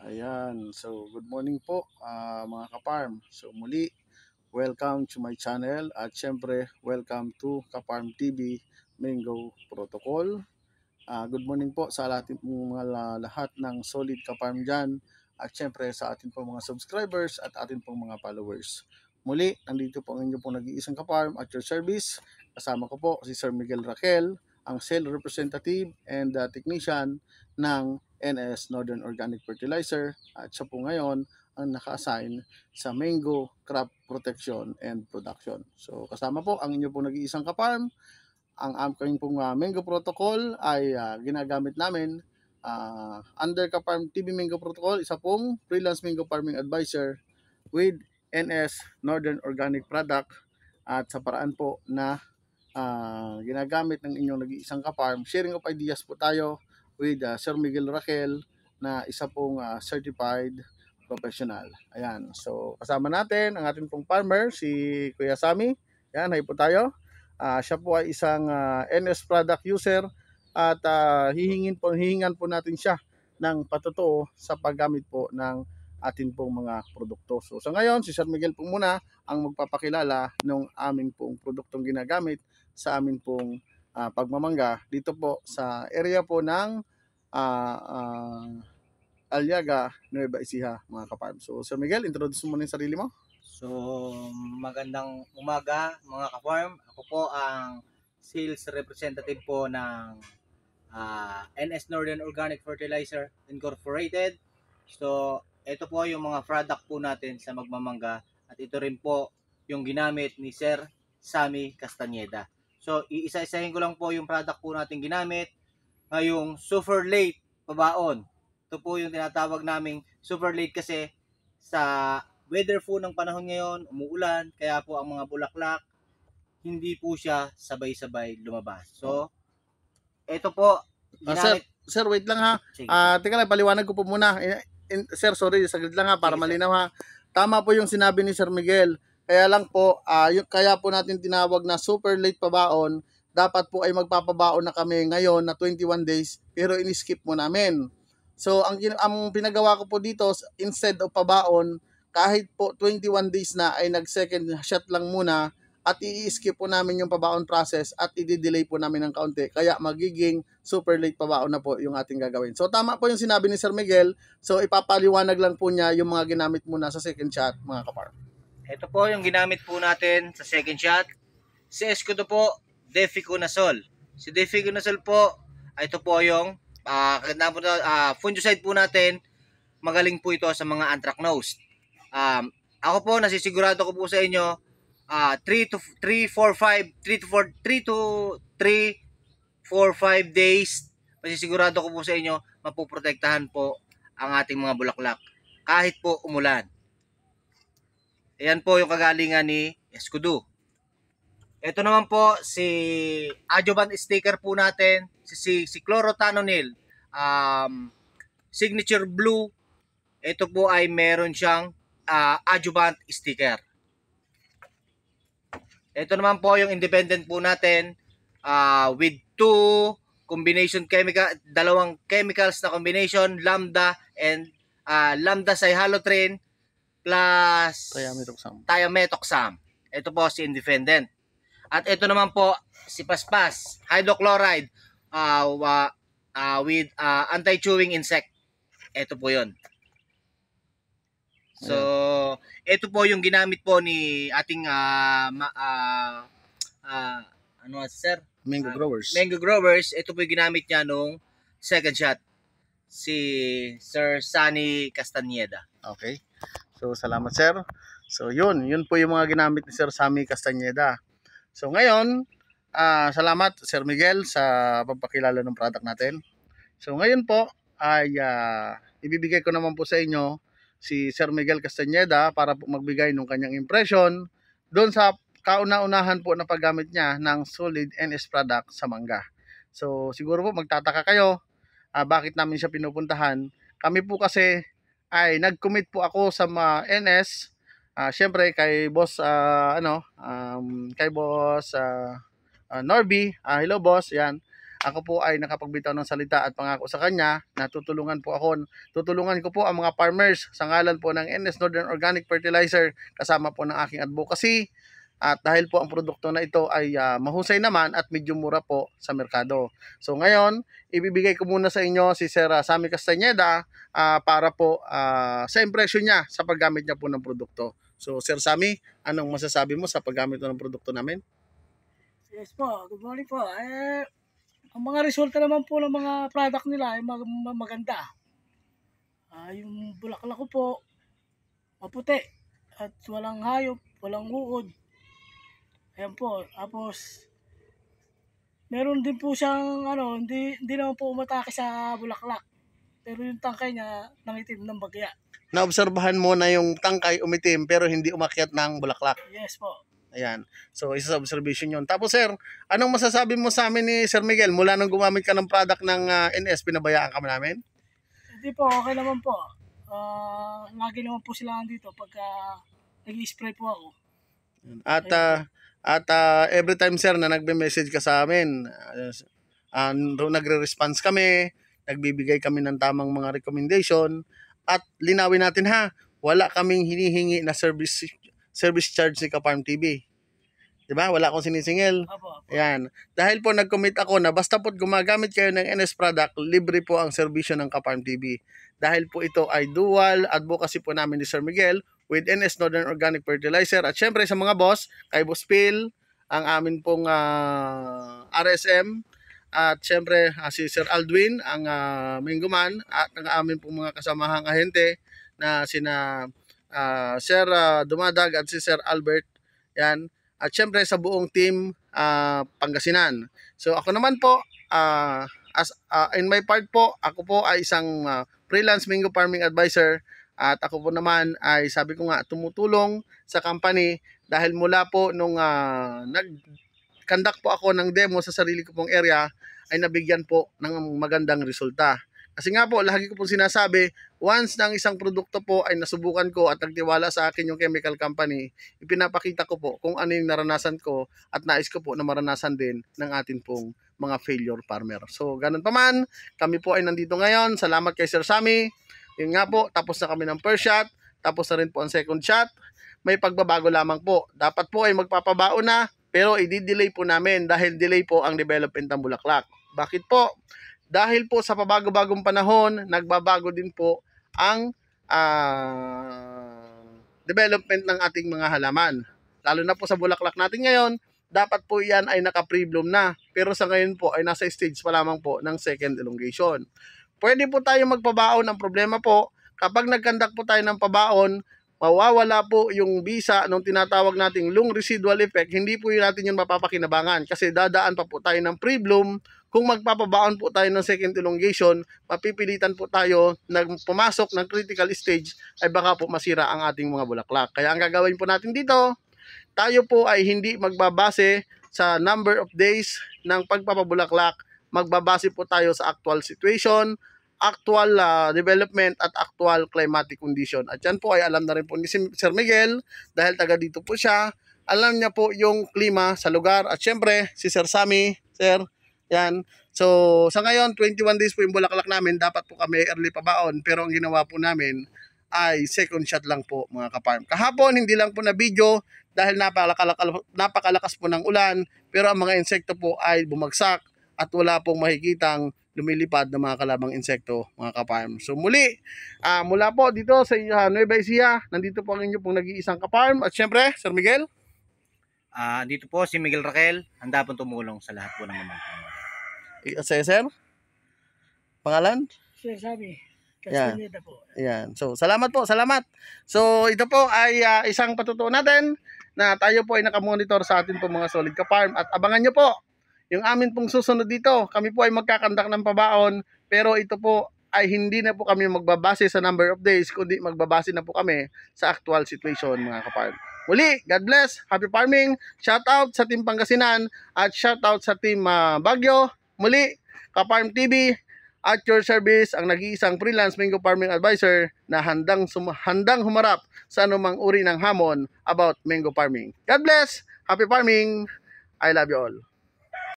Ayan, so good morning po mga kaparm. So muli, welcome to my channel at syempre welcome to Kaparm TV Mango Protocol. Good morning po sa ating mga lahat ng solid kaparm dyan at syempre sa ating pong mga subscribers at ating pong mga followers. Muli, nandito po ang inyong pong nag-iisang kaparm at your service. Kasama ko po si Sir Miguel Raquel, ang sales representative and technician ng NS Northern Organic Fertilizer at siya po ngayon ang naka-assign sa Mango Crop Protection and Production. So kasama po ang inyong pong nag-iisang kaparm. Ang aking pong Mango Protocol ay ginagamit namin under Kaparm TV Mango Protocol, isa pong freelance mango farming advisor with NS Northern Organic Product at sa paraan po na ginagamit ng inyong nag-iisang kaparm. Sharing of ideas po tayo with Sir Miguel Raquel na isa pong certified professional. Ayan. So kasama natin ang ating pong farmer si Kuya Sammy. Ayan, hay po tayo. Siya po ay isang NS product user at hihingan po natin siya ng patotoo sa paggamit po ng ating pong mga produkto. So sa ngayon, si Sir Miguel po muna ang magpapakilala ng aming pong produktong ginagamit sa amin pong pagmamangga dito po sa area po ng Aliaga, Nueva Ecija, mga kaparm. So Sir Miguel, introduce mo muna yung sarili mo. So, magandang umaga mga ka-farm. Ako po ang sales representative po ng NS Northern Organic Fertilizer Incorporated. So, ito po yung mga product po natin sa magmamangga at ito rin po yung ginamit ni Sir Sammy Castañeda. So, iisa-isahin ko lang po yung product po natin ginamit. Ngayong super late pabaon. Ito po yung tinatawag naming super late kasi sa weather po ng panahon ngayon, umuulan, kaya po ang mga bulaklak hindi po siya sabay-sabay lumabas. So, ito po ginamit. Sir, wait lang ha. Sige. Teka lang, paliwanag ko po muna. Sir, sorry, saglit lang ha para Sige, malinaw ha. Tama po yung sinabi ni Sir Miguel. Kaya lang po, kaya po natin tinawag na super late pabaon. Dapat po ay magpapabaon na kami ngayon na 21 days, pero in-skip mo namin. So, ang pinagawa ko po dito, instead of pabaon, kahit po 21 days na ay nag-second shot lang muna at i-skip po namin yung pabaon process at i-delay po namin ng kaunti. Kaya magiging super late pabaon na po yung ating gagawin. So tama po yung sinabi ni Sir Miguel. So ipapaliwanag lang po niya yung mga ginamit muna sa second shot, mga kaparm. Ito po yung ginamit po natin sa second shot. Si Escudo po, Deficonazole. Si Deficonazole po, ito po yung fungicide po natin. Magaling po ito sa mga anthracnose. Ako po, nasisigurado ko po sa inyo, 3 to 5 days, masisigurado ko po sa inyo, mapoprotektahan po ang ating mga bulaklak kahit po umulan. Ayan po yung kagalingan ni Escudo. Ito naman po si adjuvant sticker po natin, si chlorothalonil, signature blue. Ito po ay meron siyang adjuvant sticker. Ito naman po yung independent po natin with combination chemical, dalawang chemicals na combination, lambda and lambda cyhalothrin plus thiamethoxam. Ito po si independent. At ito naman po si Paspas, hydrochloride with anti-chewing insect. Ito po 'yon. So, ito po yung ginamit po ni ating sir? Mango growers. Mango growers. Ito po yung ginamit niya nung second shot. Si Sir Sammy Castañeda. Okay. So, salamat sir. So, yun po yung mga ginamit ni Sir Sammy Castañeda. So, ngayon, salamat Sir Miguel sa pagpakilala ng product natin. So, ngayon po ay ibibigay ko naman po sa inyo si Sir Miguel Castañeda para po magbigay ng kanyang impression doon sa kauna-unahan po na paggamit niya ng solid NS product sa mangga. So siguro po magtataka kayo bakit namin siya pinupuntahan. Kami po kasi ay nag-commit po ako sa NS syempre kay boss kay boss Norby, hello boss, yan. ako po ay nakapagbitaw ng salita at pangako sa kanya na tutulungan ko po ang mga farmers sa ngalan po ng NS Northern Organic Fertilizer kasama po ng aking advocacy. At dahil po ang produkto na ito ay mahusay naman at medyo mura po sa merkado. So ngayon, ibibigay ko muna sa inyo si Sir Sammy Castañeda para po sa impression niya sa paggamit niya po ng produkto. So Sir Sammy, anong masasabi mo sa paggamit ng produkto namin? Yes po, good morning po. Ang mga resulta naman po ng mga product nila ay maganda. Yung bulaklak ko po, maputi at walang hayop, walang uod. Ayan po, tapos meron din po siyang hindi naman po umatake sa bulaklak. Pero yung tangkay niya nangitim ng bagya. Naobserbahan mo na yung tangkay umitim pero hindi umakyat ng bulaklak. Yes po. Ayan. So, isa sa observation yun. Tapos, sir, anong masasabi mo sa amin ni Sir Miguel? Mula nung gumamit ka ng product ng NS, pinabayaan ka namin? Hindi po, okay naman po. Lagi naman po sila dito pagka nag-i-spray po ako. At every time, sir, na nagbe-message ka sa amin, nagre-response kami, nagbibigay kami ng tamang mga recommendation, at linawin natin wala kaming hinihingi na service charge ni Ka-Farm TV. Diba? Wala akong sinisingil. Apo. Ayan. Dahil po nag-commit ako na basta po gumagamit kayo ng NS product, libre po ang serbisyo ng Ka-Farm TV. Dahil po ito ay dual advocacy po namin ni Sir Miguel with NS Northern Organic Fertilizer. At syempre sa mga boss, kay Boss Phil, ang amin pong RSM, at syempre si Sir Aldwin, ang Mingguman, at ang amin pong mga kasamahang ahente na sina Sir Dumadag at si Sir Albert. Yan. At syempre sa buong team Pangasinan. So ako naman po, in my part po, ako po ay isang freelance mango farming advisor. At ako po naman ay sabi ko nga tumutulong sa company dahil mula po nung nag-conduct po ako ng demo sa sarili ko pong area ay nabigyan po ng magandang resulta. Kasi nga po, lagi ko po sinasabi, once ng isang produkto po ay nasubukan ko at nagtiwala sa akin yung chemical company, ipinapakita ko po kung ano yung naranasan ko at nais ko po na maranasan din ng atin pong mga failure farmer. So, ganun pa man, kami po ay nandito ngayon. Salamat kay Sir Sammy. Yun nga po, tapos na kami ng first shot, tapos na rin po ang second shot. May pagbabago lamang po. Dapat po ay magpapabao na, pero i-delay po namin dahil delay po ang development ng bulaklak. Bakit po? Dahil po sa pabago-bagong panahon, nagbabago din po ang development ng ating mga halaman. Lalo na po sa bulaklak natin ngayon, dapat po yan ay naka-pre-bloom na. Pero sa ngayon po ay nasa stage pa lamang po ng second elongation. Pwede po tayo magpabaon. Ang problema po, kapag nag-conduct po tayo ng pabaon, mawawala po yung bisa nung tinatawag nating long residual effect. Hindi po yun natin yung mapapakinabangan kasi dadaan pa po tayo ng pre-bloom. Kung magpapabaon po tayo ng second elongation, mapipilitan po tayo na pumasok ng critical stage ay baka po masira ang ating mga bulaklak. Kaya ang gagawin po natin dito, tayo po ay hindi magbabase sa number of days ng pagpapabulaklak. Magbabase po tayo sa actual situation, actual development at actual climatic condition. At yan po ay alam na rin po ni Sir Miguel dahil taga dito po siya. Alam niya po yung klima sa lugar. At syempre, si Sir Sammy, Sir, yan. So, sa ngayon, 21 days po yung bulaklak namin. Dapat po kami early pabaon. Pero ang ginawa po namin ay second shot lang po mga ka-farm. Kahapon, hindi lang po na video dahil napakalakas po ng ulan. Pero ang mga insekto po ay bumagsak at wala pong makikitang lumilipad na mga kalabang insekto mga ka-farm. So muli, mula po dito sa Nueva Ecija, nandito po ang inyo pong nag-iisang ka-farm. At syempre, Sir Miguel. Dito po si Miguel Raquel, handa pong tumulong sa lahat po ng mamamayan. Sir? Pangalan? Sir Sammy Castañeda po. Ayan. So, salamat po. Salamat. So, ito po ay isang patutuo natin na tayo po ay nakamonitor sa atin po mga solid ka-farm. At abangan nyo po yung amin pong susunod dito. Kami po ay magkakandak ng pabaon. Pero ito po ay hindi na po kami magbabase sa number of days, kundi magbabase na po kami sa actual situation mga ka-farm. Muli, God bless. Happy farming. Shout out sa Team Pangasinan at shout out sa Team Baguio. Muli, Ka-Farm TV at your service, ang nag-iisang freelance mango farming advisor na handang humarap sa anumang uri ng hamon about mango farming. God bless! Happy farming! I love you all.